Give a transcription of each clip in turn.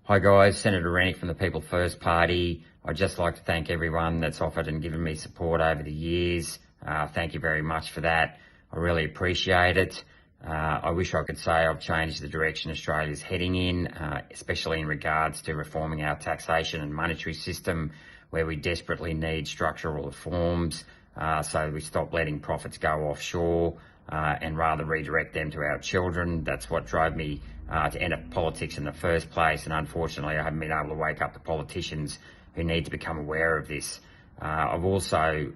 Hi guys, Senator Rennick from the People First Party. I'd just like to thank everyone that's offered and given me support over the years. Thank you very much for that. I really appreciate it. I wish I could say I've changed the direction Australia's heading in, especially in regards to reforming our taxation and monetary system, where we desperately need structural reforms so we stop letting profits go offshore and rather redirect them to our children. That's what drove me to enter politics in the first place, and unfortunately I haven't been able to wake up the politicians who need to become aware of this. I've also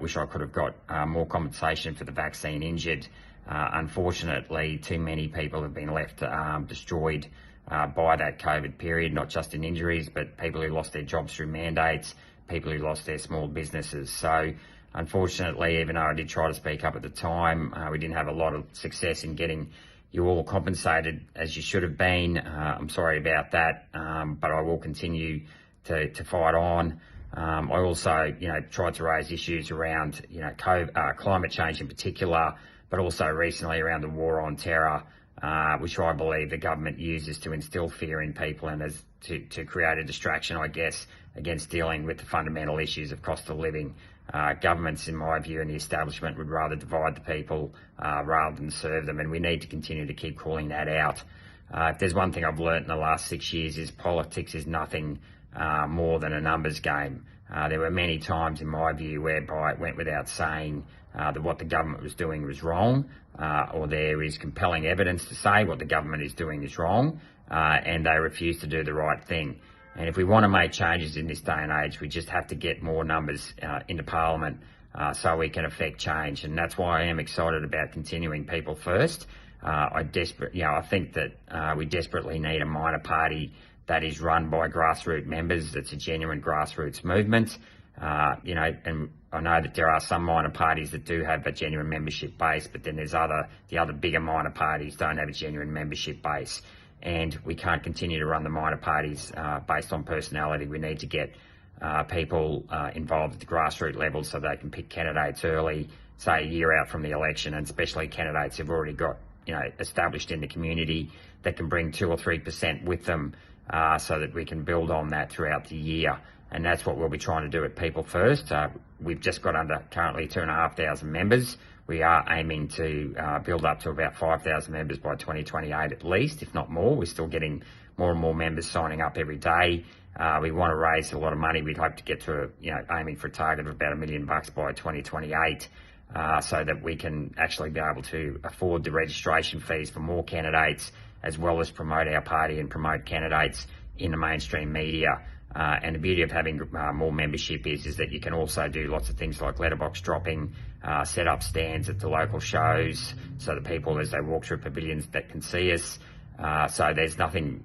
wish I could have got more compensation for the vaccine injured. Unfortunately, too many people have been left destroyed by that COVID period, not just in injuries, but people who lost their jobs through mandates, people who lost their small businesses. So unfortunately, even though I did try to speak up at the time, we didn't have a lot of success in getting you all compensated as you should have been. I'm sorry about that, but I will continue to fight on. I also, tried to raise issues around, climate change in particular, but also recently around the war on terror, which I believe the government uses to instill fear in people and as to create a distraction, I guess, against dealing with the fundamental issues of cost of living. Governments, in my view, and the establishment would rather divide the people rather than serve them, and we need to continue to keep calling that out. If there's one thing I've learnt in the last 6 years is politics is nothing more than a numbers game. There were many times, in my view, whereby it went without saying that what the government was doing was wrong, or there is compelling evidence to say what the government is doing is wrong, and they refuse to do the right thing. And if we want to make changes in this day and age, we just have to get more numbers into Parliament so we can affect change. And that's why I am excited about continuing People First. I think that we desperately need a minor party that is run by grassroots members. That's a genuine grassroots movement. And I know that there are some minor parties that do have a genuine membership base, but then there's the other bigger minor parties don't have a genuine membership base. And we can't continue to run the minor parties based on personality. We need to get people involved at the grassroots level so they can pick candidates early, say a year out from the election, and especially candidates who've already got established in the community that can bring 2 or 3% with them so that we can build on that throughout the year. And that's what we'll be trying to do at People First. We've just got under currently 2,500 members. We are aiming to build up to about 5,000 members by 2028 at least, if not more. We're still getting more and more members signing up every day. We want to raise a lot of money. We'd hope to get to, aiming for a target of about $1 million by 2028, so that we can actually be able to afford the registration fees for more candidates, as well as promote our party and promote candidates in the mainstream media. And the beauty of having more membership is that you can also do lots of things like letterbox dropping, set up stands at the local shows so that people, as they walk through pavilions, that can see us. So there's nothing,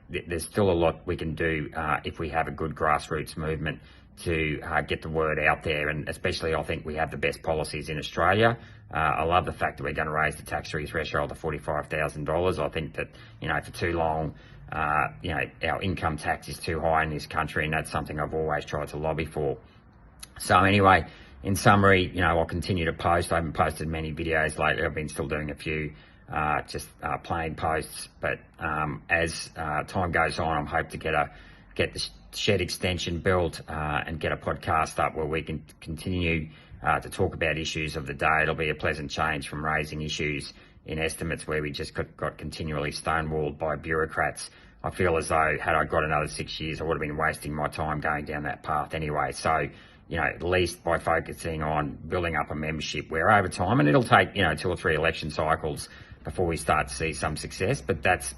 there's still a lot we can do if we have a good grassroots movement to get the word out there. And especially I think we have the best policies in Australia. I love the fact that we're going to raise the tax-free threshold to $45,000. I think that, for too long, our income tax is too high in this country, and that's something I've always tried to lobby for. So anyway, in summary, I'll continue to post. I haven't posted many videos lately. I've been still doing a few plain posts, but as time goes on, I'm hoping to get the shed extension built and get a podcast up where we can continue to talk about issues of the day. It'll be a pleasant change from raising issues in estimates where we just got continually stonewalled by bureaucrats. I feel as though had I got another 6 years, I would have been wasting my time going down that path anyway. So, at least by focusing on building up a membership where over time, and it'll take, 2 or 3 election cycles before we start to see some success, but that's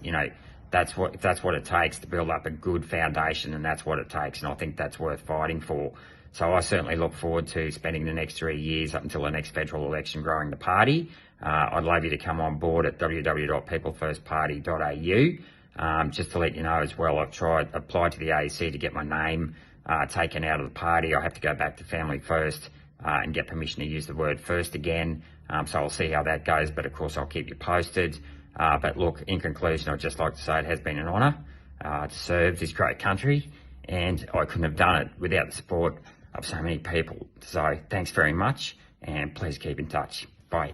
what it takes to build up a good foundation, and that's what it takes, and I think that's worth fighting for. So I certainly look forward to spending the next 3 years up until the next federal election growing the party. I'd love you to come on board at www.peoplefirstparty.au. Just to let you know as well, I've applied to the AEC to get my name taken out of the party. I have to go back to Family First and get permission to use the word first again. So I'll see how that goes, but of course I'll keep you posted. But look, in conclusion, I'd just like to say it has been an honour to serve this great country, and I couldn't have done it without the support of so many people. So thanks very much, and please keep in touch. Bye.